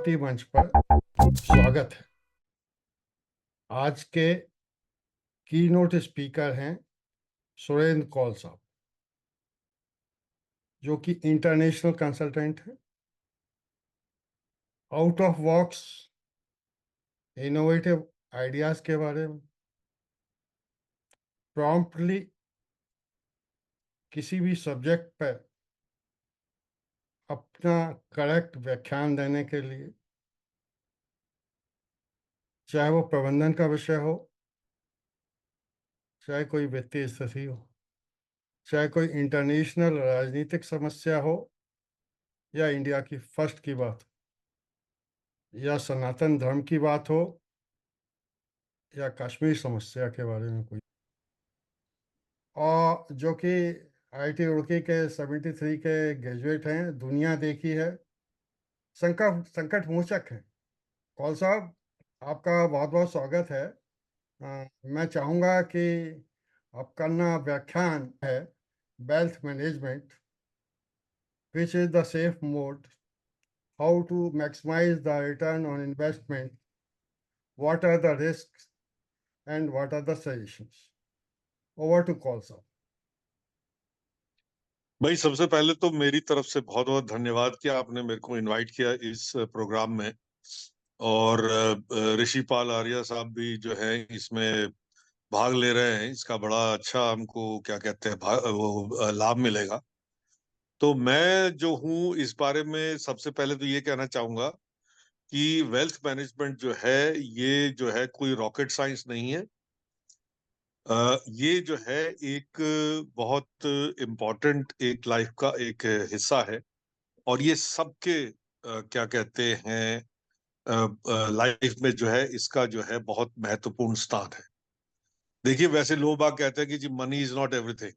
Nifty मंच पर स्वागत है। आज के कीनोट स्पीकर हैं सुरेंद्र कौल साहब, जो कि इंटरनेशनल कंसल्टेंट है, out of box innovative ideas के बारे में प्रॉम्प्टली किसी भी सब्जेक्ट पर अपना करेक्ट व्याख्यान देने के लिए, चाहे वो प्रबंधन का विषय हो, चाहे कोई वित्तीय स्थिति हो, चाहे कोई इंटरनेशनल राजनीतिक समस्या हो, या इंडिया की फर्स्ट की बात हो, या सनातन धर्म की बात हो, या कश्मीर समस्या के बारे में कोई, और जो कि आईआईटी रुड़की के 73 के ग्रेजुएट हैं, दुनिया देखी है, संकट मोचक हैं। कौल साहब, आपका बहुत बहुत स्वागत है। मैं चाहूँगा कि आपका ना व्याख्यान है wealth management, which is the safe mode, how to maximise the return on investment, what are the risk and what are the suggestions. Over to Kaul साहब। भाई, सबसे पहले तो मेरी तरफ से बहुत बहुत धन्यवाद कि आपने मेरे को इनवाइट किया इस प्रोग्राम में। और ऋषिपाल आर्या साहब भी जो है इसमें भाग ले रहे हैं। इसका बड़ा अच्छा हमको क्या कहते हैं लाभ मिलेगा। तो मैं जो हूँ इस बारे में सबसे पहले तो ये कहना चाहूंगा कि वेल्थ मैनेजमेंट जो है ये जो है कोई रॉकेट साइंस नहीं है। ये जो है एक बहुत इम्पोर्टेंट एक लाइफ का एक हिस्सा है। और ये सबके क्या कहते हैं लाइफ में जो है इसका जो है बहुत महत्वपूर्ण स्थान है। देखिए, वैसे लोग बाग कहते हैं कि जी money is not everything,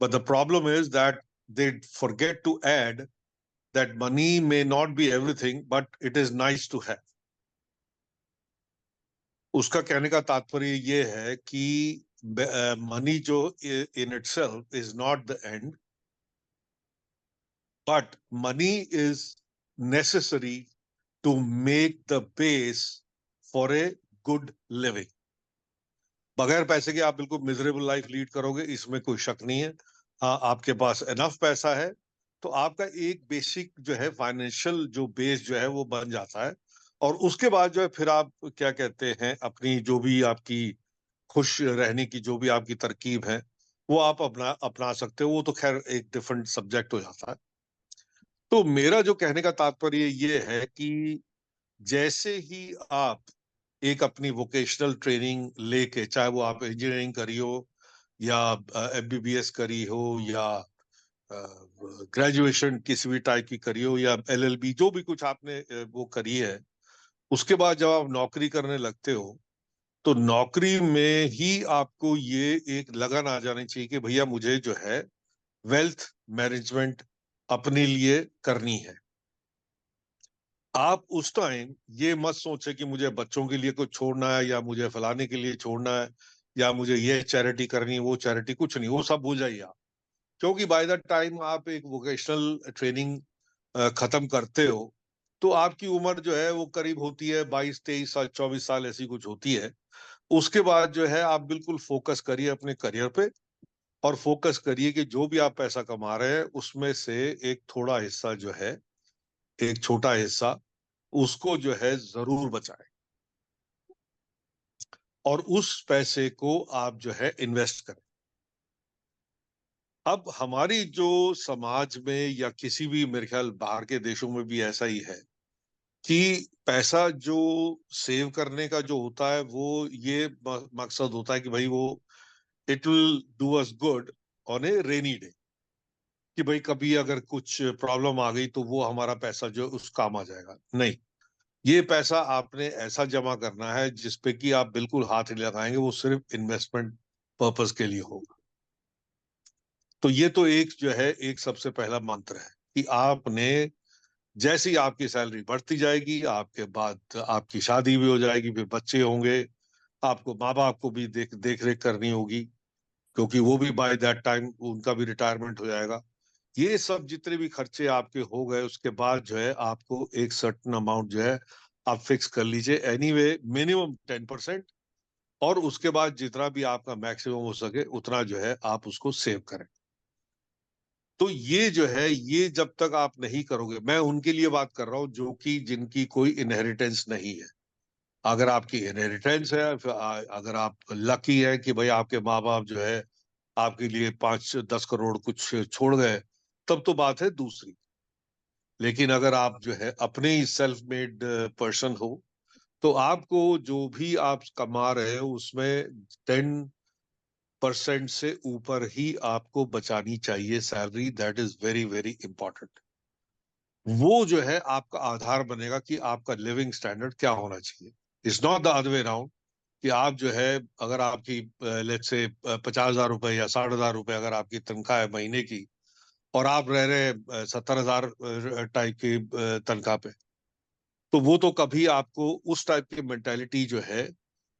but the problem is that they forget to add that money may not be everything but it is nice to have. उसका कहने का तात्पर्य ये है कि मनी जो in itself is not the end, but money is necessary to make the base for a good living. बगैर पैसे के आप बिल्कुल मिजरेबल लाइफ लीड करोगे, इसमें कोई शक नहीं है। हाँ, आपके पास एनफ पैसा है तो आपका एक बेसिक जो है फाइनेंशियल जो बेस जो है वो बन जाता है। और उसके बाद जो है फिर आप क्या कहते हैं अपनी जो भी आपकी खुश रहने की जो भी आपकी तरकीब है वो आप अपना सकते हो। वो तो खैर एक डिफरेंट सब्जेक्ट हो जाता है। तो मेरा जो कहने का तात्पर्य ये है कि जैसे ही आप एक अपनी वोकेशनल ट्रेनिंग लेके, चाहे वो आप इंजीनियरिंग करी हो या एमबीबीएस करी हो या ग्रेजुएशन किसी भी टाइप की करी हो या एलएलबी, जो भी कुछ आपने वो करी है, उसके बाद जब आप नौकरी करने लगते हो तो नौकरी में ही आपको ये एक लगन आ जानी चाहिए कि भैया मुझे जो है वेल्थ मैनेजमेंट अपने लिए करनी है। आप उस टाइम ये मत सोचे कि मुझे बच्चों के लिए कुछ छोड़ना है या मुझे फलाने के लिए छोड़ना है या मुझे ये चैरिटी करनी है वो चैरिटी, कुछ नहीं, वो सब भूल जाइए आप। क्योंकि बाय द टाइम आप एक वोकेशनल ट्रेनिंग खत्म करते हो तो आपकी उम्र जो है वो करीब होती है 22-23 साल, 24 साल, ऐसी कुछ होती है। उसके बाद जो है आप बिल्कुल फोकस करिए अपने करियर पे और फोकस करिए कि जो भी आप पैसा कमा रहे हैं उसमें से एक थोड़ा हिस्सा जो है, एक छोटा हिस्सा, उसको जो है जरूर बचाएं और उस पैसे को आप जो है इन्वेस्ट करें। अब हमारी जो समाज में या किसी भी मेरे ख्याल बाहर के देशों में भी ऐसा ही है कि पैसा जो सेव करने का जो होता है वो ये मकसद होता है कि भाई वो it will do us good on A rainy day, कि भाई कभी अगर कुछ प्रॉब्लम आ गई तो वो हमारा पैसा जो उस काम आ जाएगा। नहीं, ये पैसा आपने ऐसा जमा करना है जिसपे कि आप बिल्कुल हाथ नहीं लगाएंगे, वो सिर्फ इन्वेस्टमेंट पर्पस के लिए होगा। तो ये तो एक जो है एक सबसे पहला मंत्र है कि आपने जैसी आपकी सैलरी बढ़ती जाएगी, आपके बाद आपकी शादी भी हो जाएगी, फिर बच्चे होंगे, आपको माँ बाप को भी देख रेख करनी होगी क्योंकि वो भी बाय दैट टाइम उनका भी रिटायरमेंट हो जाएगा। ये सब जितने भी खर्चे आपके हो गए उसके बाद जो है आपको एक सर्टन अमाउंट जो है आप फिक्स कर लीजिए, एनीवे मिनिमम 10%, और उसके बाद जितना भी आपका मैक्सिमम हो सके उतना जो है आप उसको सेव करें। तो ये जो है, ये जब तक आप नहीं करोगे, मैं उनके लिए बात कर रहा हूं जो कि जिनकी कोई इनहेरिटेंस नहीं है। अगर आपकी इनहेरिटेंस है, अगर आप लकी है कि भाई आपके माँ बाप जो है आपके लिए 5-10 करोड़ कुछ छोड़ गए, तब तो बात है दूसरी। लेकिन अगर आप जो है अपने ही सेल्फ मेड पर्सन हो, तो आपको जो भी आप कमा रहे हो उसमें 10% से ऊपर ही आपको बचानी चाहिए salary. That is very very important. वो जो है आपका आधार बनेगा कि आपका लिविंग स्टैंडर्ड क्या होना चाहिए। It's not the other way around कि आप जो है, अगर आपकी लेट्स से 50,000 रुपए या 60,000 रुपए अगर आपकी तनख्वाह है महीने की, और आप रह रहे हैं 70,000 टाइप की तनख्वाह पे, तो वो तो कभी आपको उस टाइप की मेंटालिटी जो है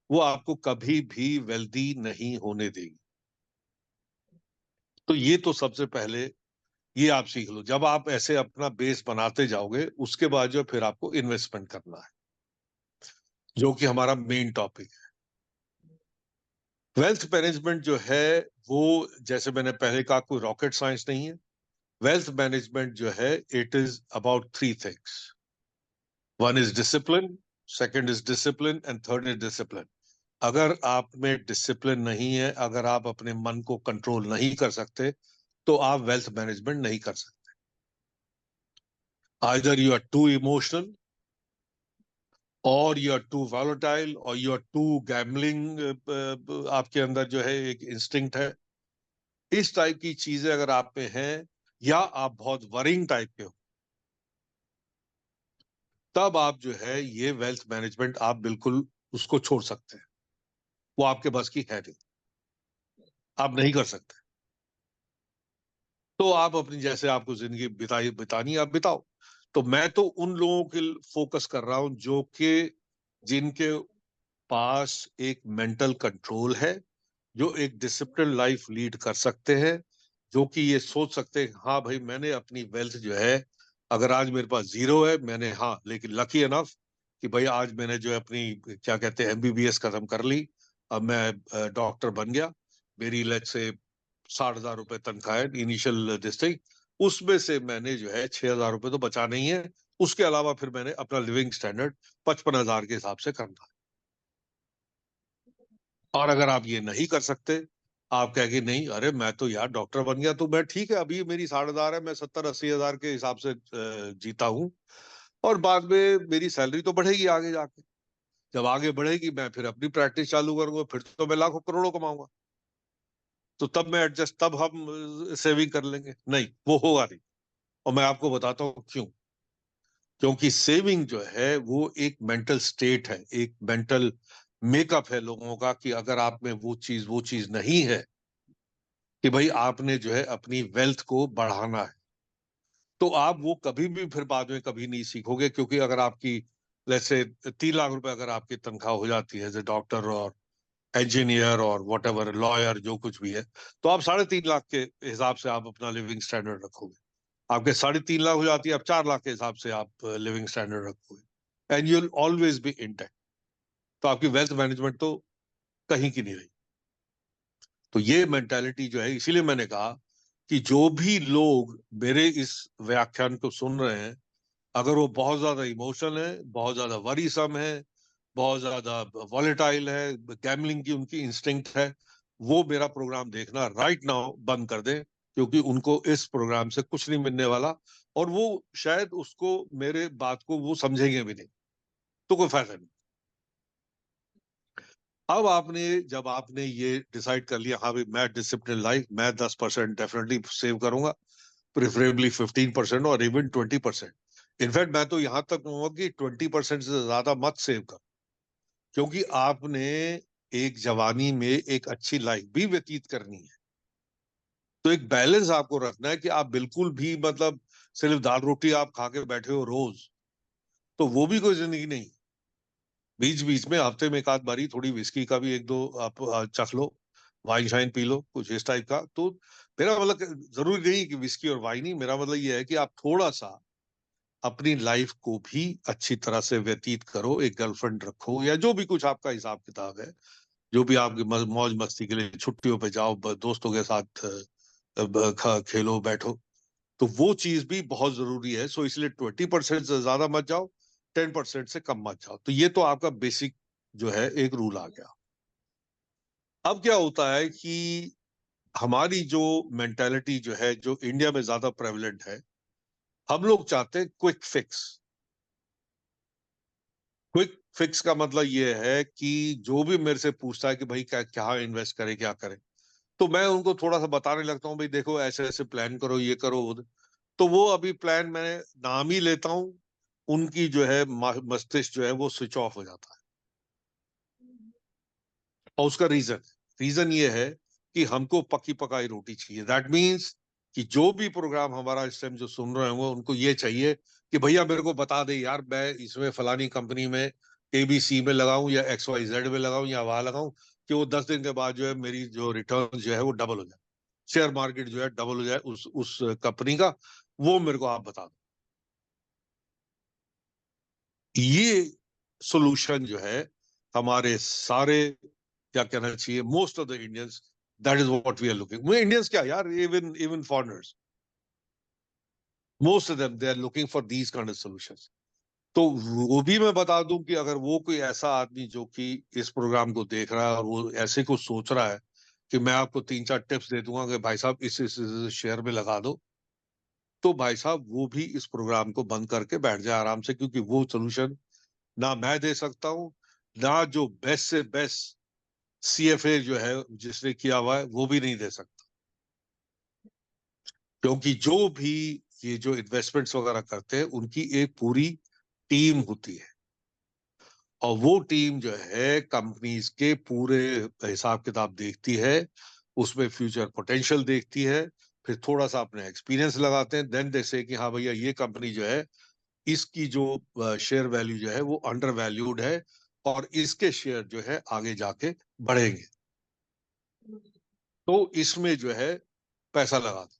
वो आपको कभी भी वेल्दी नहीं होने देगी। तो ये तो सबसे पहले ये आप सीख लो। जब आप ऐसे अपना बेस बनाते जाओगे उसके बाद जो फिर आपको इन्वेस्टमेंट करना है, जो कि हमारा मेन टॉपिक है। वेल्थ मैनेजमेंट जो है वो, जैसे मैंने पहले कहा, कोई रॉकेट साइंस नहीं है। वेल्थ मैनेजमेंट जो है it is about three things. One is discipline, second is discipline, and third is discipline. अगर आप में डिसिप्लिन नहीं है, अगर आप अपने मन को कंट्रोल नहीं कर सकते, तो आप वेल्थ मैनेजमेंट नहीं कर सकते। Either you are too emotional, और यू आर टू वॉलेटाइल, और यू आर टू गैम्बलिंग। आपके अंदर जो है एक इंस्टिंक्ट है, इस टाइप की चीजें अगर आप में हैं, या आप बहुत वरिंग टाइप के हो, तब आप जो है ये वेल्थ मैनेजमेंट आप बिल्कुल उसको छोड़ सकते हैं। वो आपके बस की है नहीं, आप नहीं कर सकते। तो आप अपनी, जैसे आपको जिंदगी बितानी आप बिताओ। तो मैं तो उन लोगों के फोकस कर रहा हूं जो कि जिनके पास एक मेंटल कंट्रोल है, जो एक डिसिप्लिन लाइफ लीड कर सकते हैं, जो कि ये सोच सकते हैं हाँ भाई मैंने अपनी वेल्थ जो है, अगर आज मेरे पास जीरो है, मैंने हाँ लेकिन लकी इनफ कि भाई आज मैंने जो है अपनी क्या कहते हैं एमबीबीएस खत्म कर ली, अब मैं डॉक्टर बन गया। मेरी लेट्स से 60,000 रुपए तनख्वाह है इनिशियल डिस्ट्रिक्ट, उसमें से मैंने जो है 6,000 रुपए तो बचा नहीं है। उसके अलावा फिर मैंने अपना लिविंग स्टैंडर्ड 55,000 के हिसाब से करना है। और अगर आप ये नहीं कर सकते, आप कहेंगे नहीं अरे मैं तो यार डॉक्टर बन गया तो मैं ठीक है, अभी मेरी 60,000 है, मैं 70-80 हजार के हिसाब से जीता हूँ, और बाद में मेरी सैलरी तो बढ़ेगी आगे जाके। जब आगे बढ़ेगी मैं फिर अपनी प्रैक्टिस चालू करूंगा, फिर तो मैं लाखों करोड़ों कमाऊंगा। तो तब मैं एडजस्ट, तब हम सेविंग कर लेंगे। नहीं, वो होगा नहीं। और मैं आपको बताता हूँ क्यों। क्योंकि सेविंग जो है वो एक मेंटल स्टेट है, एक मेंटल मेकअप है लोगों का, कि अगर आप में वो चीज नहीं है कि भाई आपने जो है अपनी वेल्थ को बढ़ाना है, तो आप वो कभी भी फिर बाद में कभी नहीं सीखोगे। क्योंकि अगर आपकी जैसे 3 लाख रुपए अगर आपकी तनख्वाह हो जाती है एज ए डॉक्टर और इंजीनियर और वट एवर लॉयर जो कुछ भी है, तो आप 3.5 लाख के हिसाब से आप अपना लिविंग स्टैंडर्ड रखोगे। आपके 3.5 लाख हो जाती है, आप 4 लाख के हिसाब से आप लिविंग स्टैंडर्ड रखोगे, and you will always be intact. तो आपकी वेल्थ मैनेजमेंट तो कहीं की नहीं रही। तो ये मेंटालिटी जो है, इसीलिए मैंने कहा कि जो भी लोग मेरे इस व्याख्यान को सुन रहे हैं, अगर वो बहुत ज्यादा इमोशनल है, बहुत ज्यादा वरीसम है, बहुत ज्यादा वॉलेटाइल है, गैम्बलिंग की उनकी इंस्टिंक्ट है, वो मेरा प्रोग्राम देखना राइट नाउ बंद कर दें। क्योंकि उनको इस प्रोग्राम से कुछ नहीं मिलने वाला, और वो शायद उसको, मेरे बात को वो समझेंगे भी नहीं, तो कोई फायदा नहीं। अब आपने, जब आपने ये डिसाइड कर लिया हाँ भाई मैं डिसिप्लिन लाइफ, मैं 10% डेफिनेटली सेव करूंगा, प्रेफरेबली 15% और इवन 20%। इनफैक्ट मैं तो यहां तक कहूंगा कि 20% से ज्यादा मत सेव कर। क्योंकि आपने एक जवानी में एक अच्छी लाइफ भी व्यतीत करनी है, तो एक बैलेंस आपको रखना है कि आप बिल्कुल भी मतलब सिर्फ दाल रोटी आप खा के बैठे हो रोज, तो वो भी कोई जिंदगी नहीं। बीच बीच में हफ्ते में एक आध बारी थोड़ी विस्की का भी एक दो आप चख लो, वाइन शाइन पी लो, कुछ इस टाइप का। तो मेरा मतलब जरूरी नहीं कि विस्की और वाइन ही, मेरा मतलब ये है कि आप थोड़ा सा अपनी लाइफ को भी अच्छी तरह से व्यतीत करो, एक गर्लफ्रेंड रखो या जो भी कुछ आपका हिसाब किताब है, जो भी आपकी मौज मस्ती के लिए छुट्टियों पे जाओ, दोस्तों के साथ खेलो बैठो, तो वो चीज भी बहुत जरूरी है। सो इसलिए 20% से ज्यादा मत जाओ, 10% से कम मत जाओ। तो ये तो आपका बेसिक जो है एक रूल आ गया। अब क्या होता है कि हमारी जो मेंटालिटी जो है, जो इंडिया में ज्यादा प्रेवलेंट है, हम लोग चाहते हैं क्विक फिक्स। क्विक फिक्स का मतलब ये है कि जो भी मेरे से पूछता है कि भाई क्या क्या इन्वेस्ट करें, क्या करें, तो मैं उनको थोड़ा सा बताने लगता हूँ, भाई देखो ऐसे ऐसे प्लान करो, ये करो तो वो अभी प्लान मैं नाम ही लेता हूँ, उनकी जो है मस्तिष्क जो है वो स्विच ऑफ हो जाता है। और उसका रीजन रीजन ये है कि हमको पकी पकाई रोटी चाहिए। दैट मीन्स कि जो भी प्रोग्राम हमारा इस टाइम जो सुन रहे हैं वो उनको ये चाहिए कि भैया मेरे को बता दे यार, मैं इसमें फलानी कंपनी में एबीसी में लगाऊं या XYZ में लगाऊं या वहां लगाऊं, कि वो 10 दिन के बाद जो है मेरी जो रिटर्न जो है वो डबल हो जाए, शेयर मार्केट जो है डबल हो जाए उस कंपनी का, वो मेरे को आप बता दो। ये सॉल्यूशन जो है हमारे सारे, क्या कहना चाहिए, most of the Indians, that is what we are looking. Indians क्या यार, even even foreigners, most of them they are looking for these kind of solutions. तो वो भी मैं बता दूं कि अगर वो कोई ऐसा आदमी जो कि इस प्रोग्राम को देख रहा है और वो ऐसे कुछ सोच रहा है कि मैं आपको 3-4 टिप्स दे दूंगा कि भाई साहब इस शेयर में लगा दो, तो भाई साहब वो भी इस प्रोग्राम को बंद करके बैठ जाए आराम से, क्योंकि वो सोल्यूशन ना मैं दे सकता हूं, ना जो बेस्ट से बेस्ट CFA जो है जिसने किया हुआ है वो भी नहीं दे सकता। क्योंकि जो भी ये जो इन्वेस्टमेंट्स वगैरह करते हैं उनकी एक पूरी टीम होती है, और वो टीम जो है कंपनीज के पूरे हिसाब किताब देखती है, उसमें फ्यूचर पोटेंशियल देखती है, फिर थोड़ा सा अपने एक्सपीरियंस लगाते हैं, देन दे से कि हाँ भैया ये कंपनी जो है इसकी जो शेयर वैल्यू जो है वो अंडर वैल्यूड है, और इसके शेयर जो है आगे जाके बढ़ेंगे, तो इसमें जो है पैसा लगा दो।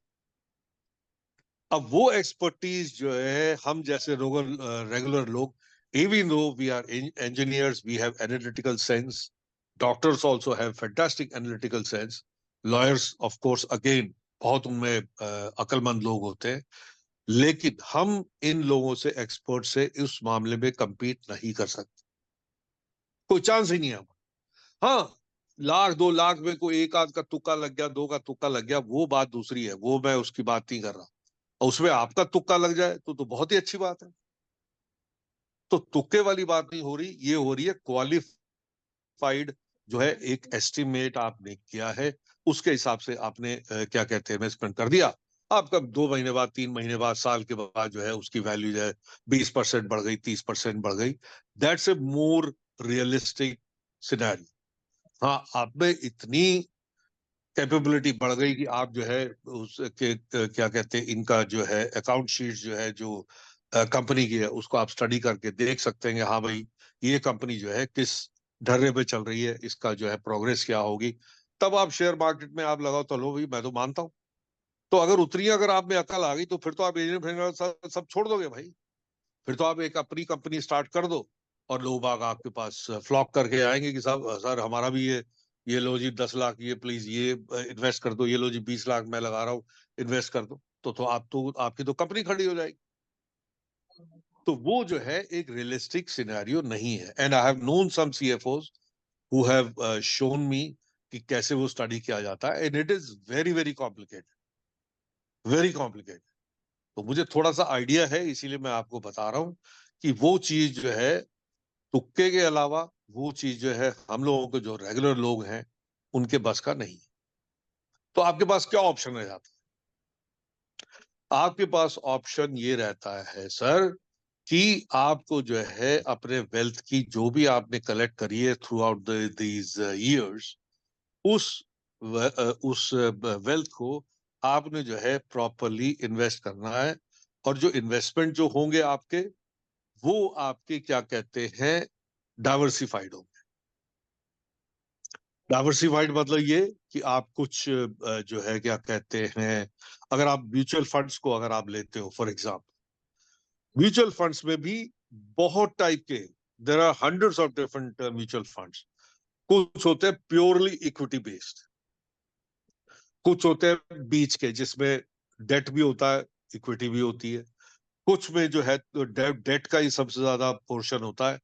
अब वो एक्सपर्टीज जो है हम जैसे रेगुलर लोग, even though we are engineers, we have analytical sense, doctors also have fantastic analytical sense, lawyers of course again बहुत उनमें अक्लमंद लोग होते हैं, लेकिन हम इन लोगों से, एक्सपर्ट से इस मामले में compete नहीं कर सकते, कोई चांस ही नहीं है हमारा। हाँ, 1-2 लाख में कोई एक आध का तुक्का लग गया, दो का तुक्का लग गया, वो बात दूसरी है, वो मैं उसकी बात नहीं कर रहा। और उसमें आपका तुक्का लग जाए तो बहुत ही अच्छी बात है। तो तुक्के वाली बात नहीं हो रही, ये हो रही है क्वालिफाइड जो है, एक एस्टिमेट आपने किया है, उसके हिसाब से आपने क्या कहते हैं इन्वेस्टमेंट कर दिया, आपका 2 महीने बाद, 3 महीने बाद, साल के बाद जो है उसकी वैल्यू जो है 20% बढ़ गई, 30% बढ़ गई। That's a more realistic scenario. हाँ, आप में इतनी कैपेबिलिटी बढ़ गई कि आप जो है उसके क्या कहते हैं, इनका जो है अकाउंट शीट जो है, जो कंपनी की है, उसको आप स्टडी करके देख सकते हैं कि हाँ भाई ये कंपनी जो है किस ढर्रे पे चल रही है, इसका जो है प्रोग्रेस क्या होगी, तब आप शेयर मार्केट में आप लगाओ, तो लो भाई, मैं तो मानता हूँ। तो अगर उतनी अगर आप में अकल आ गई तो फिर तो आप इंजीनियर फिर सब छोड़ दोगे भाई, फिर तो आप एक अपनी कंपनी स्टार्ट कर दो, और लोग बाग आपके पास फ्लॉक करके आएंगे कि साहब सर हमारा भी ये लो जी 10 लाख, ये प्लीज ये इन्वेस्ट कर दो, ये लो जी 20 लाख मैं लगा रहा हूँ, इन्वेस्ट कर दो, तो आप तो आपकी तो कंपनी खड़ी हो जाएगी। तो वो जो है एक रियलिस्टिक सिनेरियो नहीं है, and I have known some CFOs who have shown me कि कैसे वो स्टडी किया जाता है, and it is very very complicated, very complicated. तो मुझे थोड़ा सा आइडिया है, इसीलिए मैं आपको बता रहा हूँ कि वो चीज जो है तुक्के के अलावा, वो चीज जो है हम लोगों के जो रेगुलर लोग हैं उनके बस का नहीं है। तो आपके पास क्या ऑप्शन रह जाता है? आपके पास ऑप्शन ये रहता है सर कि आपको जो है अपने वेल्थ की जो भी आपने कलेक्ट करी है थ्रू आउट दीज ईयर्स, उस उस वेल्थ को आपने जो है प्रॉपरली इन्वेस्ट करना है, और जो इन्वेस्टमेंट जो होंगे आपके, वो आपके क्या कहते हैं, डाइवर्सिफाइड होंगे। डाइवर्सिफाइड मतलब ये कि आप कुछ जो है क्या कहते हैं, अगर आप म्यूचुअल फंड्स को अगर आप लेते हो फॉर एग्जांपल, म्यूचुअल फंड्स में भी बहुत टाइप के, there are hundreds of different mutual funds. कुछ होते हैं प्योरली इक्विटी बेस्ड, कुछ होते हैं बीच के जिसमें डेट भी होता है, इक्विटी भी होती है, कुछ में जो है तो डेट का ही सबसे ज्यादा पोर्शन होता है।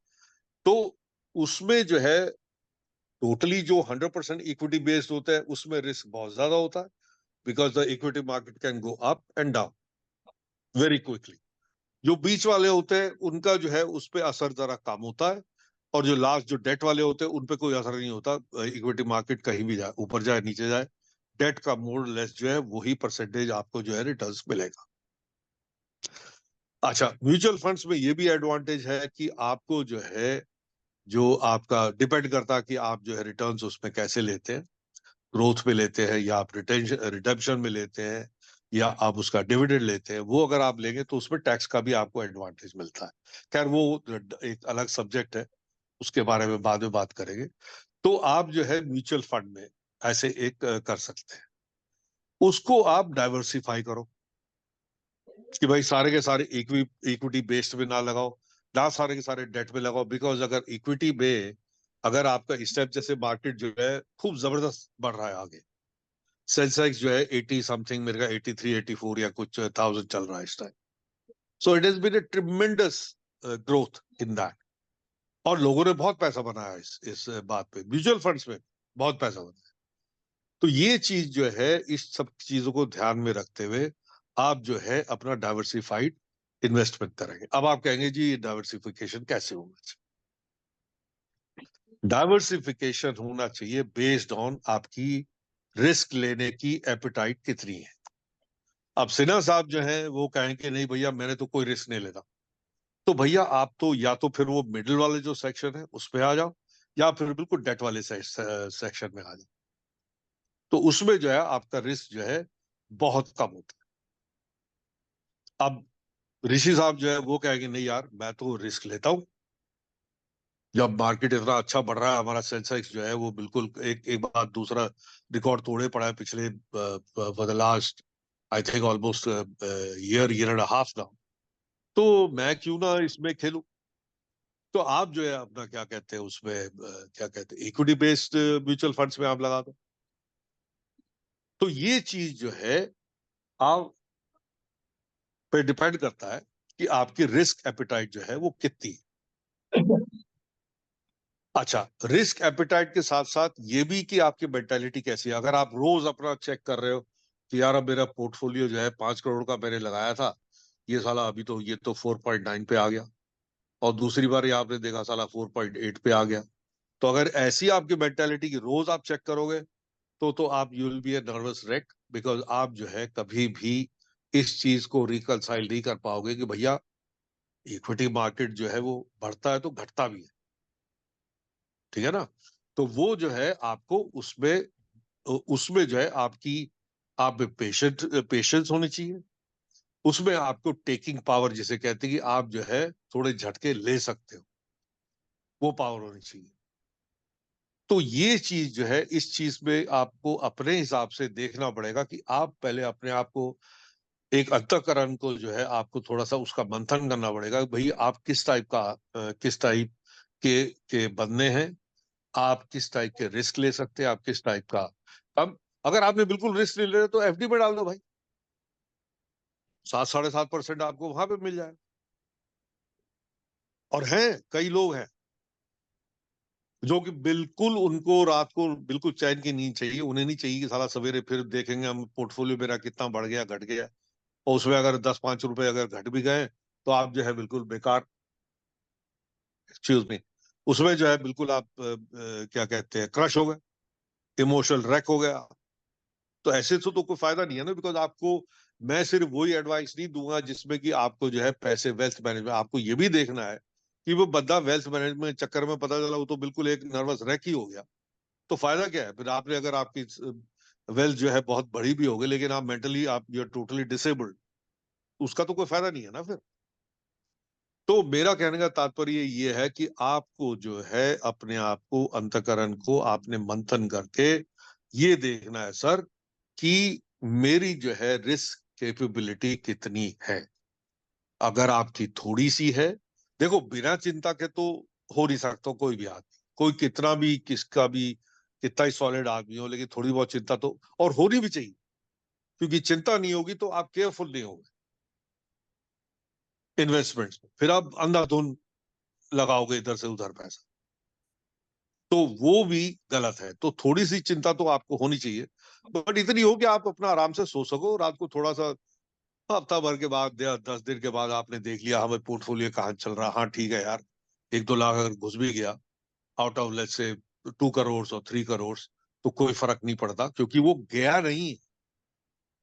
तो उसमें जो है टोटली जो 100% इक्विटी बेस्ड होता है उसमें रिस्क बहुत ज्यादा होता है, because the equity market can go up and down very quickly. जो बीच वाले होते हैं उनका जो है उस पर असर जरा कम होता है, और जो लास्ट जो डेट वाले होते हैं उन पे कोई असर नहीं होता। इक्विटी मार्केट कहीं भी जाए, ऊपर जाए नीचे जाए, डेट का मोर लेस जो है वही परसेंटेज आपको जो है रिटर्न्स मिलेगा। अच्छा, म्यूचुअल फंड्स में ये भी एडवांटेज है कि आपको जो है, जो आपका डिपेंड करता है कि आप जो है रिटर्न्स उसमें कैसे लेते हैं, ग्रोथ में लेते हैं या आप रिडेम्पशन में लेते हैं या आप उसका डिविडेंड लेते हैं। वो अगर आप लेंगे तो उसमें टैक्स का भी आपको एडवांटेज मिलता है। खैर वो एक अलग सब्जेक्ट है, उसके बारे में बाद में बात करेंगे। तो आप जो है म्यूचुअल फंड में ऐसे एक कर सकते हैं, उसको आप डाइवर्सिफाई करो कि भाई सारे के सारे इक्विटी बेस्ड में ना लगाओ, ना सारे के सारे डेट में लगाओ। बिकॉज अगर इक्विटी में अगर आपका इस टाइप जैसे मार्केट जो है खूब जबरदस्त बढ़ रहा है आगे, सेंसेक्स जो है 80 समथिंग, मेरे का 83 84 या कुछ 1000 चल रहा है इस time. So it has been a tremendous growth in that, और लोगों ने बहुत पैसा बनाया इस बात पे, म्यूचुअल फंड्स में बहुत पैसा बनाया। तो ये चीज जो है, इस सब चीजों को ध्यान में रखते हुए आप जो है अपना डाइवर्सिफाइड इन्वेस्टमेंट करेंगे। अब आप कहेंगे जी डाइवर्सिफिकेशन कैसे होना चाहिए? डाइवर्सिफिकेशन होना चाहिए बेस्ड ऑन आपकी रिस्क लेने की एपिटाइट कितनी है। अब सिन्हा साहब जो है वो कहें कि नहीं भैया मैंने तो कोई रिस्क नहीं लेता, तो भैया आप तो या तो फिर वो मिडिल वाले जो सेक्शन है उस पे आ जाओ, या फिर बिल्कुल डेट वाले सेक्शन में आ जाओ। तो उसमें जो है आपका रिस्क जो है बहुत कम होता है। अब ऋषि साहब जो है वो कहेंगे नहीं यार मैं तो रिस्क लेता हूं, जब मार्केट इतना अच्छा बढ़ रहा है, हमारा सेंसेक्स जो है वो बिल्कुल एक एक बार दूसरा रिकॉर्ड तोड़े पड़ा है पिछले for the last I think almost year and half now. तो मैं क्यों ना इसमें खेलूं। तो आप जो है अपना क्या कहते हैं उसमें क्या कहते हैं इक्विटी बेस्ड म्यूचुअल फंड्स में आप लगा दो। तो ये चीज जो है आप पे डिपेंड करता है कि आपकी रिस्क एपिटाइट जो है वो कितनी है। अच्छा, रिस्क एपिटाइट के साथ साथ ये भी कि आपकी मेंटालिटी कैसी है। अगर आप रोज अपना चेक कर रहे हो कि यार अब मेरा पोर्टफोलियो जो है 5 करोड़ का मैंने लगाया था, ये साला अभी तो ये तो 4.9 पे आ गया, और दूसरी बार ये आपने देखा साला 4.8 पे आ गया। तो अगर ऐसी आपकी मेंटालिटी की रोज आप चेक करोगे तो आप you will be a nervous wreck, because आप जो है कभी भी इस चीज को रिकंसाइल नहीं कर पाओगे कि भैया इक्विटी मार्केट जो है वो बढ़ता है तो घटता भी है, ठीक है ना। तो वो जो है आपको उसमें उसमें जो है आपकी आप पेशेंस होनी चाहिए। उसमें आपको टेकिंग पावर जिसे कहते हैं कि आप जो है थोड़े झटके ले सकते हो, वो पावर होनी चाहिए। तो ये चीज जो है, इस चीज में आपको अपने हिसाब से देखना पड़ेगा कि आप पहले अपने आप को एक अंतःकरण को जो है आपको थोड़ा सा उसका मंथन करना पड़ेगा कि भाई आप किस टाइप का किस टाइप के बनने हैं, आप किस टाइप के रिस्क ले सकते हैं, आप किस टाइप का। अब अगर आपने बिल्कुल रिस्क नहीं ले रहे तो एफडी में डाल दो भाई, 7 साढ़े 7% आपको वहां पे मिल जाए। और हैं कई लोग हैं जो कि बिल्कुल उनको रात को बिल्कुल चैन की नींद चाहिए, उन्हें नहीं चाहिए कि साला सवेरे फिर देखेंगे हम पोर्टफोलियो मेरा कितना बढ़ गया घट गया, और उसमें अगर 10 5 रुपए अगर घट भी गए तो आप जो है बिल्कुल बेकार, एक्सक्यूज मी, उसमें जो है बिल्कुल आप क्या कहते हैं क्रश हो गए, इमोशनल रैक हो गया। तो ऐसे तो कोई फायदा नहीं है ना, बिकॉज आपको मैं सिर्फ वही एडवाइस नहीं दूंगा जिसमें कि आपको जो है पैसे वेल्थ मैनेजमेंट, आपको ये भी देखना है कि वो बंदा वेल्थ मैनेजमेंट चक्कर में पता चला वो तो बिल्कुल एक नर्वस रैक ही हो गया। तो फायदा क्या है फिर, आपने अगर आपकी वेल्थ जो है बहुत बड़ी भी होगी लेकिन आप मेंटली आप यू आर टोटली डिसेबल्ड, उसका तो कोई फायदा नहीं है ना फिर। तो मेरा कहने का तात्पर्य ये है कि आपको जो है अपने आप को, अंतःकरण को आपने मंथन करके ये देखना है सर कि मेरी जो है रिस्क कैपेबिलिटी कितनी है। अगर आपकी थोड़ी सी है, देखो बिना चिंता के तो हो नहीं सकता कोई भी आदमी, कोई कितना भी किसका भी कितना ही सॉलिड आदमी हो, लेकिन थोड़ी बहुत चिंता तो और होनी भी चाहिए, क्योंकि चिंता नहीं होगी तो आप केयरफुल नहीं होगे इन्वेस्टमेंट्स में, फिर आप अंधाधुंध लगाओगे इधर से उधर पैसा, तो वो भी गलत है। तो थोड़ी सी चिंता तो आपको होनी चाहिए, बट इतनी हो कि आप अपना आराम से सो सको रात को, थोड़ा सा हफ्ता भर के बाद या 10 दिन के बाद आपने देख लिया हमें पोर्टफोलियो कहाँ चल रहा, हाँ ठीक है यार, 1-2 लाख अगर घुस भी गया out of let's say 2 crore और 3 करोड़, तो कोई फर्क नहीं पड़ता, क्योंकि वो गया नहीं है।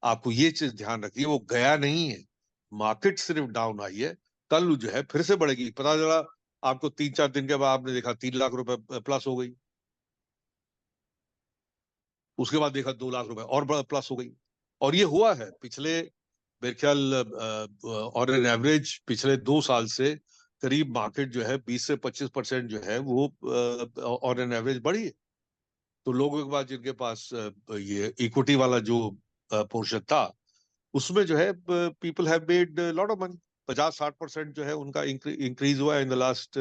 आपको ये चीज ध्यान रखिए, वो गया नहीं है, मार्केट सिर्फ डाउन आई है, कल जो है फिर से बढ़ेगी। पता चला आपको 3-4 दिन के बाद आपने देखा 3 लाख रुपए प्लस हो गई, उसके बाद देखा 2 लाख रुपए और प्लस हो गई। और ये हुआ है पिछले, मेरे ख्याल और एन एवरेज पिछले 2 साल से करीब मार्केट जो है 20 से 25% जो है वो और एन एवरेज बढ़ी है। तो लोगों के पास जिनके पास ये इक्विटी वाला जो पोर्शन था, उसमें जो है people have made lot of money. 50-60% जो है उनका इंक्रीज हुआ है in the last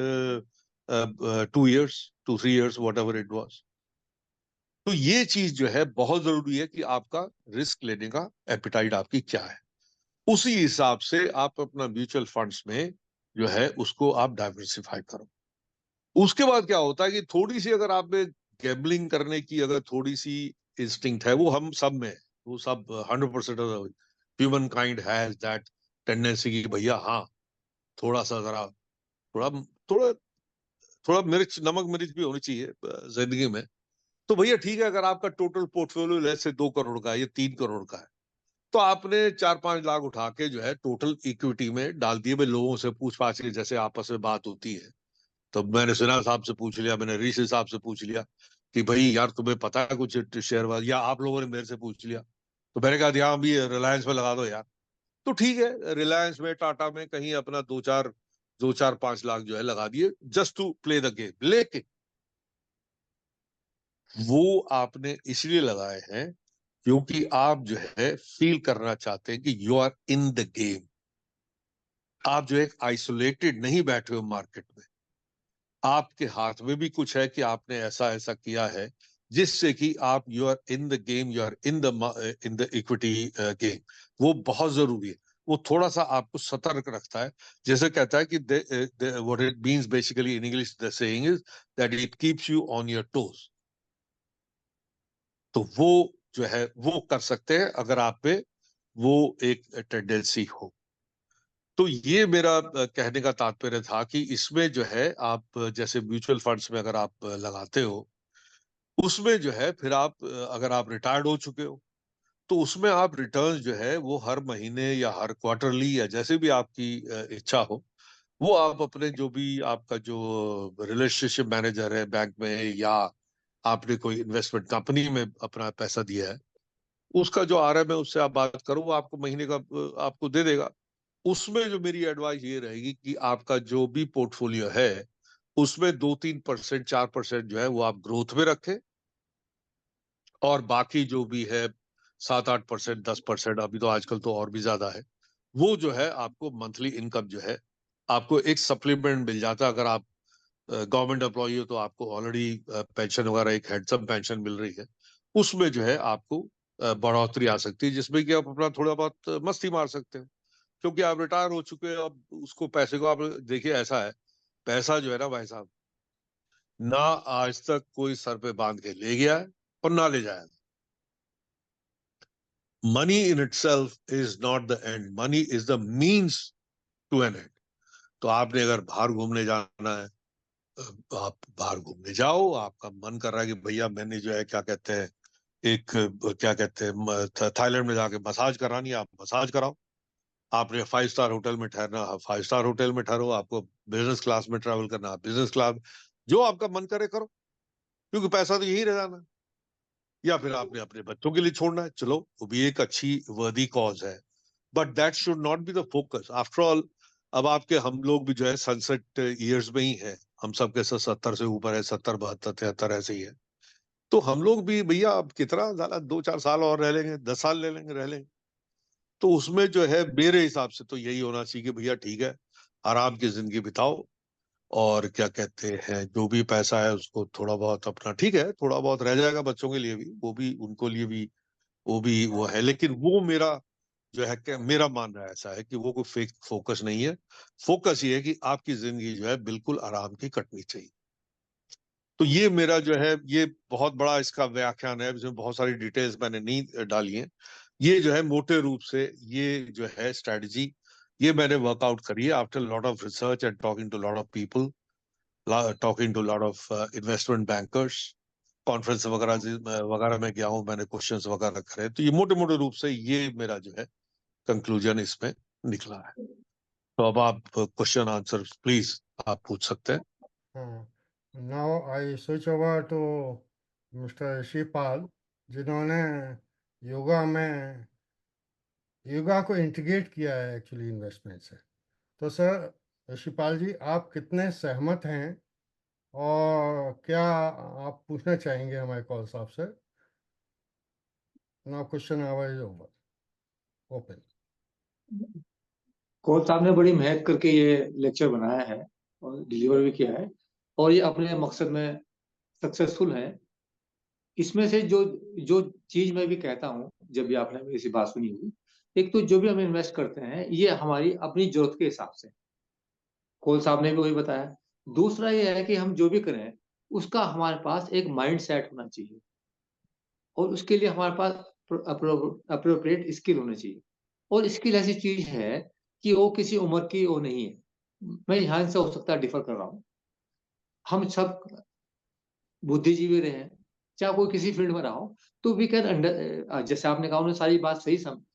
2 years, 2-3 years, what ever it was. तो ये चीज जो है बहुत जरूरी है कि आपका रिस्क लेने का एपिटाइट आपकी क्या है, उसी हिसाब से आप अपना म्यूचुअल फंड्स में जो है उसको आप डाइवर्सिफाई करो। उसके बाद क्या होता है कि थोड़ी सी अगर आप में गैम्बलिंग करने की अगर थोड़ी सी इंस्टिंक्ट है, वो हम सब में है, वो सब 100% human kind has that tendency कि भैया हाँ, थोड़ा सा जरा थोड़ा थोड़ा थोड़ा मिर्च, नमक मिर्च भी होनी चाहिए जिंदगी में। तो भैया ठीक है, अगर आपका टोटल पोर्टफोलियो जैसे 2 करोड़ का है या 3 करोड़ का है, तो आपने 4-5 लाख उठा के जो है टोटल इक्विटी में डाल दिए। भाई लोगों से पूछ पाछ के जैसे आपस में बात होती है, तो मैंने सिन्हा साहब से पूछ लिया, मैंने ऋषि साहब से पूछ लिया कि भाई यार तुम्हें पता है कुछ शेयर वाले, या आप लोगों ने मेरे से पूछ लिया, तो मैंने कहा यहाँ भी रिलायंस में लगा दो यार। तो ठीक है, रिलायंस में, टाटा में कहीं अपना 2-4 5 लाख जो है लगा दिए, just to play the game. लेकिन वो आपने इसलिए लगाए हैं क्योंकि आप जो है फील करना चाहते हैं कि you are in the game. आप जो एक आइसोलेटेड नहीं बैठे हो मार्केट में, आपके हाथ में भी कुछ है कि आपने ऐसा ऐसा किया है जिससे कि आप you are in the game, you are in the equity game. वो बहुत जरूरी है, वो थोड़ा सा आपको सतर्क रखता है। जैसे कहता है कि what it means basically in English the saying is that it keeps you on your toes. तो वो जो है वो कर सकते हैं अगर आप पे वो एक टेंडेंसी हो। तो ये मेरा कहने का तात्पर्य था कि इसमें जो है आप जैसे म्यूचुअल फंड्स में अगर आप लगाते हो, उसमें जो है फिर आप अगर आप रिटायर्ड हो चुके हो, तो उसमें आप रिटर्न जो है वो हर महीने या हर क्वार्टरली या जैसे भी आपकी इच्छा हो, वो आप अपने जो भी आपका जो रिलेशनशिप मैनेजर है बैंक में, या आपने कोई इन्वेस्टमेंट कंपनी में अपना पैसा दिया है, उसका जो आरएम है उससे आप बात करो, वो आपको महीने का आपको दे देगा। उसमें जो मेरी एडवाइस ये रहेगी कि आपका जो भी पोर्टफोलियो है उसमें 2-3%, 4% जो है वो आप ग्रोथ में रखें, और बाकी जो भी है 7-8%, 10%, अभी तो आजकल तो और भी ज्यादा है, वो जो है आपको मंथली इनकम जो है आपको एक सप्लीमेंट मिल जाता है। अगर आप गवर्नमेंट एम्प्लॉई हो तो आपको ऑलरेडी पेंशन वगैरह एक हैंडसम पेंशन मिल रही है, उसमें जो है आपको बढ़ोतरी आ सकती है, जिसमें कि आप अपना थोड़ा बहुत मस्ती मार सकते हो, क्योंकि आप रिटायर हो चुके हो। अब उसको पैसे को आप देखिए, ऐसा है पैसा जो है ना भाई साहब, ना आज तक कोई सर पे बांध के ले गया है और ना ले जाएगा। Money in itself is not the end, money is the means to an end. तो आपने अगर बाहर घूमने जाना है, आप बाहर घूमने जाओ, आपका मन कर रहा है कि भैया मैंने जो है क्या कहते हैं एक क्या कहते हैं थाईलैंड में जाके मसाज करानी है, आप मसाज कराओ। आपने 5 स्टार होटल में ठहरना, 5 स्टार होटल में ठहरो। आपको बिजनेस क्लास में ट्रैवल करना, बिजनेस क्लास, जो आपका मन करे करो, क्योंकि पैसा तो यही रह जाना है। या फिर आपने अपने बच्चों के लिए छोड़ना है, चलो वो भी एक अच्छी वर्दी कॉज है, but that should not be the focus after all. अब आपके हम लोग भी जो है सनसेट ईयर्स में ही है, हम सब के सब 70 से ऊपर है, 70 72 73 ऐसे ही है। तो हम लोग भी भैया अब कितना ज्यादा 2 4 साल और रह लेंगे, 10 साल ले लेंगे, रह लेंगे। तो उसमें जो है मेरे हिसाब से तो यही होना चाहिए कि भैया ठीक है, आराम की जिंदगी बिताओ, और क्या कहते हैं जो भी पैसा है उसको थोड़ा बहुत अपना, ठीक है थोड़ा बहुत रह जाएगा बच्चों के लिए भी, वो भी उनको लिए भी वो है, लेकिन वो मेरा जो है कि मेरा मानना ऐसा है कि वो कोई फेक फोकस नहीं है। फोकस ये है कि आपकी जिंदगी जो है बिल्कुल आराम की कटनी चाहिए। तो ये मेरा जो है, ये बहुत बड़ा इसका व्याख्यान है, इसमें बहुत सारी डिटेल्स मैंने नहीं डाली हैं। ये जो है मोटे रूप से ये जो है स्ट्रेटजी, ये मैंने वर्कआउट करी है after lot of research and talking to lot of people, talking to lot of investment bankers, conference वगैरह वगैरह में गया हूँ, मैंने क्वेश्चंस वगैरह करे, तो ये मोटे मोटे रूप से ये मेरा जो है कंक्लूजन इसमें निकला है। तो अब आप क्वेश्चन आंसर प्लीज आप पूछ सकते हैं। Now I switch over to mister Shivpal, जिन्होंने योगा में योगा को इंटीग्रेट किया है एक्चुअली इन्वेस्टमेंट से। तो सर शिवपाल जी, आप कितने सहमत हैं और क्या आप पूछना चाहेंगे हमारे कॉल साहब से? Now question our is over, open. Coach साहब ने बड़ी मेहनत करके ये लेक्चर बनाया है और डिलीवर भी किया है, और ये अपने मकसद में सक्सेसफुल है। इसमें से जो जो चीज मैं भी कहता हूँ, जब भी आपने मेरी सी बात सुनी होगी, एक तो जो भी हम इन्वेस्ट करते हैं ये हमारी अपनी जरूरत के हिसाब से, कोच साहब ने भी वही बताया। दूसरा ये है कि हम जो भी करें उसका हमारे पास एक माइंड सेट होना चाहिए, और उसके लिए हमारे पास अप्रोप्रिएट स्किल होनी चाहिए। और स्किल ऐसी चीज है कि वो किसी उम्र की वो नहीं है। मैं यहाँ से हो सकता है डिफर कर रहा हूँ, हम सब बुद्धिजीवी रहे हैं, चाहे कोई किसी फील्ड में रहा हो, तो वी कैन अंडर, जैसे आपने कहा उन्होंने सारी बात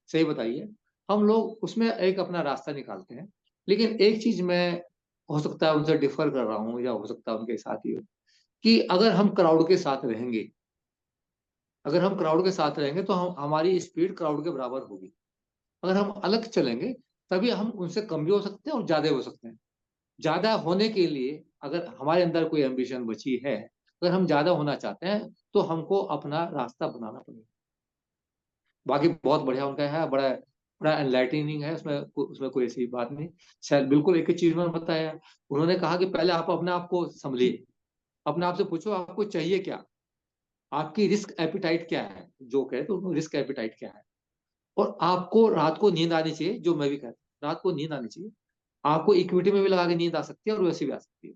सही बताई है, हम लोग उसमें एक अपना रास्ता निकालते हैं। लेकिन एक चीज मैं हो सकता है उनसे डिफर कर रहा हूँ, या हो सकता है उनके साथ ही हो, कि अगर हम क्राउड के साथ रहेंगे, अगर हम क्राउड के साथ रहेंगे तो हमारी स्पीड क्राउड के बराबर होगी। अगर हम अलग चलेंगे तभी हम उनसे कम भी हो सकते हैं और ज्यादा हो सकते हैं। ज्यादा होने के लिए अगर हमारे अंदर कोई एम्बिशन बची है, अगर हम ज्यादा होना चाहते हैं, तो हमको अपना रास्ता बनाना पड़ेगा। बाकी बहुत बढ़िया उनका है, बड़ा बड़ा एनलाइटनिंग है, उसमें कोई ऐसी बात नहीं। शायद बिल्कुल एक ही चीज में बताया, उन्होंने कहा कि पहले आप अपने आप को संभलिए, अपने आप से पूछो आपको चाहिए क्या, आपकी रिस्क एपिटाइट क्या है, जो कहे तो रिस्क एपिटाइट क्या है। और आपको रात को नींद आनी चाहिए, जो मैं भी कहता हूँ रात को नींद आनी चाहिए। आपको इक्विटी में भी लगा के नींद आ सकती है और वैसे भी आ सकती है।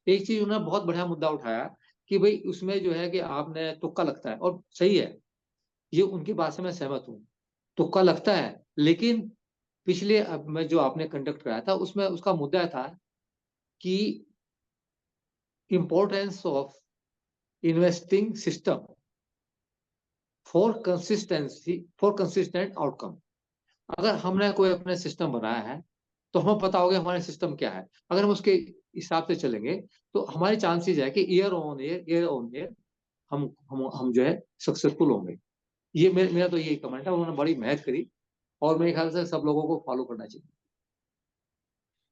एक चीज उन्होंने बहुत बढ़िया मुद्दा उठाया कि भाई उसमें जो है कि आपने तुक्का लगता है, और सही है, ये उनकी बात से मैं सहमत हूँ, तुक्का लगता है। लेकिन पिछले अब मैं जो आपने कंडक्ट कराया था उसमें उसका मुद्दा था कि importance of investing system for consistent outcome. अगर हमने कोई अपने सिस्टम बनाया है तो हमें पता होगा हमारे सिस्टम क्या है। अगर हम उसके हिसाब से चलेंगे तो हमारी चांसेस है कि ईयर ऑन ईयर हम जो है सक्सेसफुल होंगे। ये मेरा तो यही कमेंट है, उन्होंने बड़ी मेहनत करी और मेरे ख्याल से सब लोगों को फॉलो करना चाहिए।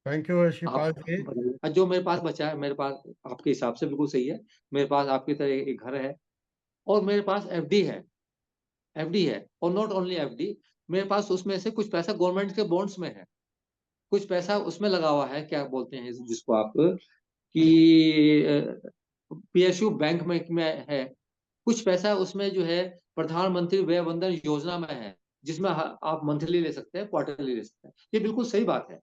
थैंक यू आप शिवपाल जी। बताइए। जो मेरे पास बचा है, मेरे पास आपके हिसाब से बिल्कुल सही है। मेरे पास आपकी तरह एक घर है, और मेरे पास एफडी है और नॉट ओनली एफडी, मेरे पास उसमें से कुछ पैसा गवर्नमेंट के बॉन्ड्स में है, कुछ पैसा उसमें लगा हुआ है, क्या बोलते हैं जिसको आप, कि पीएसयू बैंक में है। कुछ पैसा उसमें जो है प्रधानमंत्री वय वंदन योजना में है, जिसमें आप मंथली ले सकते हैं, क्वार्टरली ले सकते हैं। ये बिल्कुल सही बात है।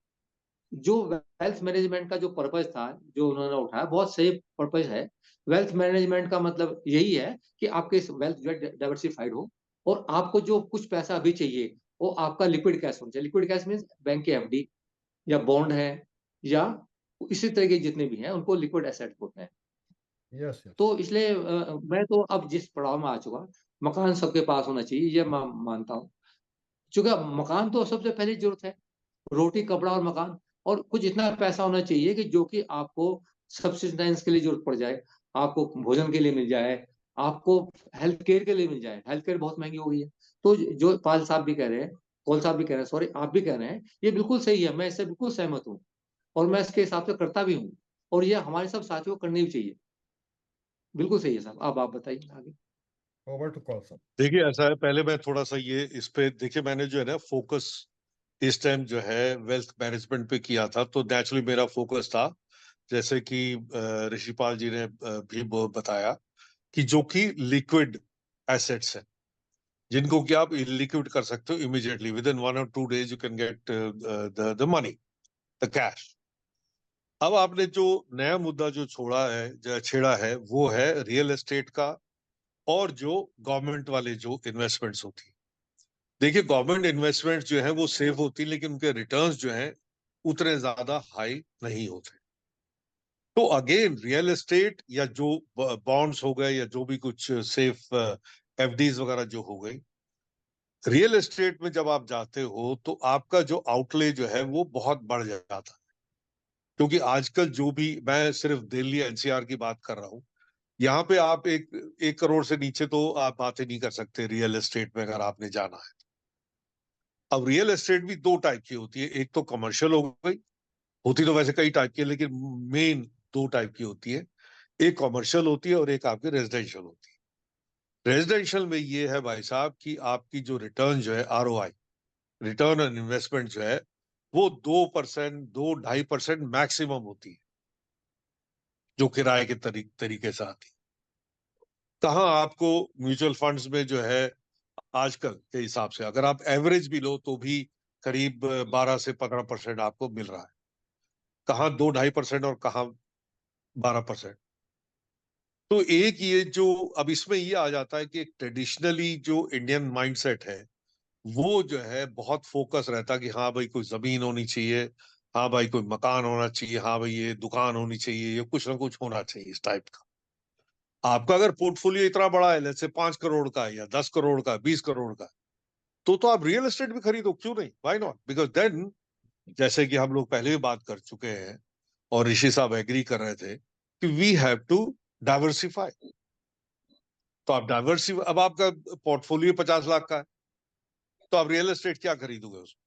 जो वेल्थ मैनेजमेंट का जो पर्पज था जो उन्होंने उठाया, बहुत सही पर्पज है। वेल्थ मैनेजमेंट का मतलब यही है कि आपके वेल्थ जो है डाइवर्सिफाइड हो, और आपको जो कुछ पैसा अभी चाहिए वो आपका लिक्विड कैश होना चाहिए। लिक्विड कैश मीन्स बैंक के एफडी या बॉन्ड है, या इसी तरह के जितने भी हैं उनको लिक्विड एसेट बोलते हैं। Yes yes. तो इसलिए मैं तो अब जिस पड़ाव में आ चुका, मकान सबके पास होना चाहिए, ये मैं मानता हूँ। चूंकि मकान तो सबसे पहली जरूरत है, रोटी कपड़ा और मकान। और कुछ इतना पैसा होना चाहिए कि जो कि आपको सब्सिस्टेंस के लिए जरूरत पड़ जाए, आपको भोजन के लिए मिल जाए, आपको हेल्थ केयर के लिए मिल जाए। हेल्थ केयर बहुत महंगी हो गई है। तो जो पाल साहब भी कह रहे हैं, कौल साहब भी कह रहे हैं, सॉरी आप भी कह रहे हैं, ये बिल्कुल सही है, मैं इससे बिल्कुल सहमत हूँ। और मैं इसके हिसाब से करता भी हूँ, और ये हमारे सब साथियों को करनी भी चाहिए। बिल्कुल सही है साहब। अब आप बताइए आगे। ओवर टू कौल साहब। देखिए ऐसा है, पहले मैं थोड़ा सा ये इस पे देखिए, मैंने जो है ना फोकस इस टाइम जो है वेल्थ मैनेजमेंट पे किया था, तो नेचुरली मेरा फोकस था, जैसे कि ऋषिपाल जी ने भी बताया, कि जो कि लिक्विड एसेट्स हैं, जिनको कि आप लिक्विड कर सकते हो immediately, with in 1 or 2 days you can get the money, the cash. अब आपने जो नया मुद्दा जो छोड़ा है, जो छेड़ा है, वो है रियल एस्टेट का, और जो गवर्नमेंट वाले जो इन्वेस्टमेंट्स होती है। देखिए गवर्नमेंट इन्वेस्टमेंट जो है वो सेफ होती, लेकिन उनके रिटर्न्स जो हैं उतने ज्यादा हाई नहीं होते। तो अगेन रियल एस्टेट या जो बॉन्ड्स हो गए, या जो भी कुछ सेफ एफडीज वगैरह जो हो गई, रियल एस्टेट में जब आप जाते हो तो आपका जो आउटले जो है वो बहुत बढ़ जाता है। क्योंकि आजकल जो भी, मैं सिर्फ दिल्ली एनसीआर की बात कर रहा हूँ, यहाँ पे आप 1 करोड़ से नीचे तो आप बातें नहीं कर सकते रियल एस्टेट में, अगर आपने जाना है। अब रियल एस्टेट भी 2 टाइप की होती है, एक तो कमर्शियल हो गई, होती तो वैसे कई टाइप की है, लेकिन मेन 2 टाइप की होती है। एक कमर्शियल होती है और एक आपकी रेजिडेंशियल होती है। रेजिडेंशियल में ये है भाई साहब कि आपकी जो रिटर्न जो है, आरओआई, रिटर्न ऑन इन्वेस्टमेंट जो है, वो 2%, 2-2.5% मैक्सिमम होती है, जो किराए के तरीके से आती है। कहाँ आपको म्यूचुअल फंड्स में जो है, आजकल के हिसाब से अगर आप एवरेज भी लो तो भी करीब 12 से 15% आपको मिल रहा है। कहाँ 2-2.5% और कहाँ 12%। तो एक ये जो, अब इसमें ये आ जाता है कि ट्रेडिशनली जो इंडियन माइंडसेट है, वो जो है बहुत फोकस रहता है कि हाँ भाई कोई जमीन होनी चाहिए, हाँ भाई कोई मकान होना चाहिए, हाँ भाई ये दुकान होनी चाहिए, ये कुछ ना कुछ होना चाहिए इस टाइप का। आपका अगर पोर्टफोलियो इतना बड़ा है, जैसे 5 करोड़ का है, या 10 करोड़ का, 20 करोड़ का, तो आप रियल एस्टेट भी खरीदो, क्यों नहीं, व्हाई नॉट? बिकॉज देन, जैसे कि हम लोग पहले भी बात कर चुके हैं, और ऋषि साहब एग्री कर रहे थे, कि वी हैव टू डाइवर्सिफाई। तो आप डाइवर्सिफाई, अब आपका पोर्टफोलियो 50 लाख का है, तो आप रियल एस्टेट क्या खरीदोगे उसमें?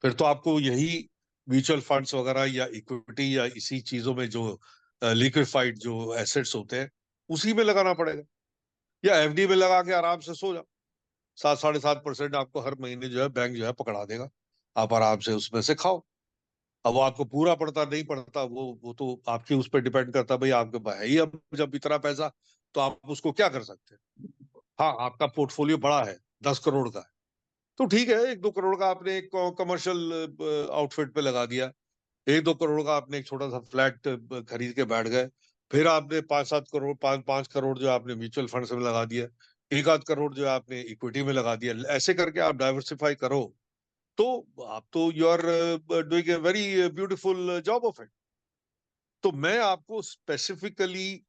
फिर तो आपको यही म्यूचुअल फंड्स वगैरह या इक्विटी या इसी चीजों में जो लिक्विफाइड जो एसेट्स होते हैं, उसी में लगाना पड़ेगा, या एफडी में लगा के आराम से सो जाओ। 7-7.5% आपको हर महीने जो है बैंक जो है पकड़ा देगा, आप आराम से उसमें से खाओ। अब वो आपको पूरा पड़ता नहीं पड़ता, वो तो आपकी उस पर डिपेंड करता है, भाई आपके पास है ही अब जब इतना पैसा, तो आप उसको क्या कर सकते हैं। हाँ, आपका पोर्टफोलियो बड़ा है, 10 करोड़ का है, तो ठीक है, 1-2 करोड़ का आपने एक कमर्शियल आउटफिट पे लगा दिया, 1-2 करोड़ का आपने एक छोटा सा फ्लैट खरीद के बैठ गए, फिर आपने 5-7 करोड़, 5-5 करोड़ जो आपने म्यूचुअल फंड में लगा दिया, 1-8 करोड़ जो आपने इक्विटी में लगा दिया, ऐसे करके आप डाइवर्सिफाई करो, तो आप तो you are doing a very beautiful job of it. तो मैं आपको स्पेसिफिकली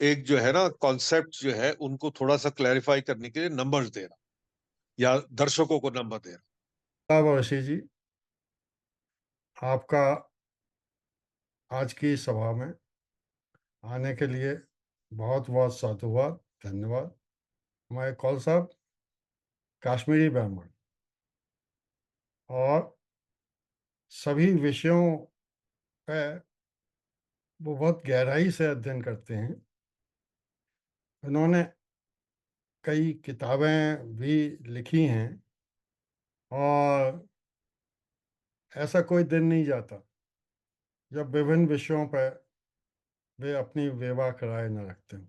एक जो है ना कॉन्सेप्ट जो है उनको थोड़ा सा क्लैरिफाई करने के लिए नंबर्स दे रहा, या दर्शकों को नंबर दे रहा। साहब ऋषि जी, आपका आज की सभा में आने के लिए बहुत बहुत साधुवाद, धन्यवाद। हमारे कौल साहब कश्मीरी ब्राह्मण, और सभी विषयों पर वो बहुत गहराई से अध्ययन करते हैं। उन्होंने कई किताबें भी लिखी हैं, और ऐसा कोई दिन नहीं जाता जब विभिन्न विषयों पर वे अपनी बेबाक राय न रखते हों।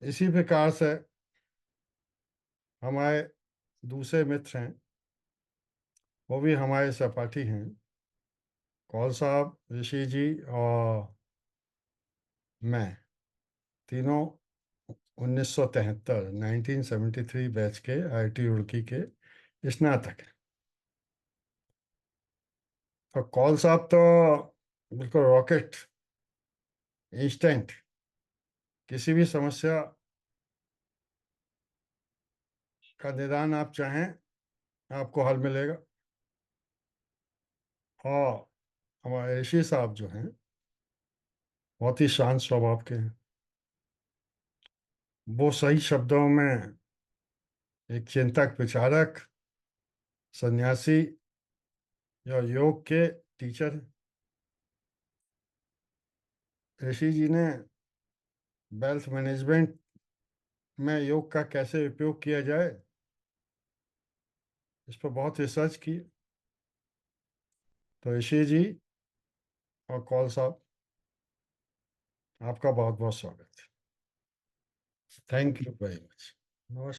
इसी प्रकार से हमारे दूसरे मित्र हैं, वो भी हमारे सहपाठी हैं, कौल साहब, ऋषि जी और मैं, तीनों 1973 बैच के आईआईटी रुड़की के स्नातक हैं। तो कौल साहब तो बिल्कुल रॉकेट, इंस्टेंट, किसी भी समस्या का निदान आप चाहें आपको हल मिलेगा। और हमारे ऋषि साहब जो हैं बहुत ही शांत स्वभाव के हैं। वो सही शब्दों में एक चिंतक, विचारक, सन्यासी या योग के टीचर हैं। ऋषि जी ने वेल्थ मैनेजमेंट में योग का कैसे उपयोग किया जाए इस पर बहुत रिसर्च की। तो ऋषि जी और कौल साहब, आपका बहुत बहुत स्वागत है। Thank you very much. नमस्कार।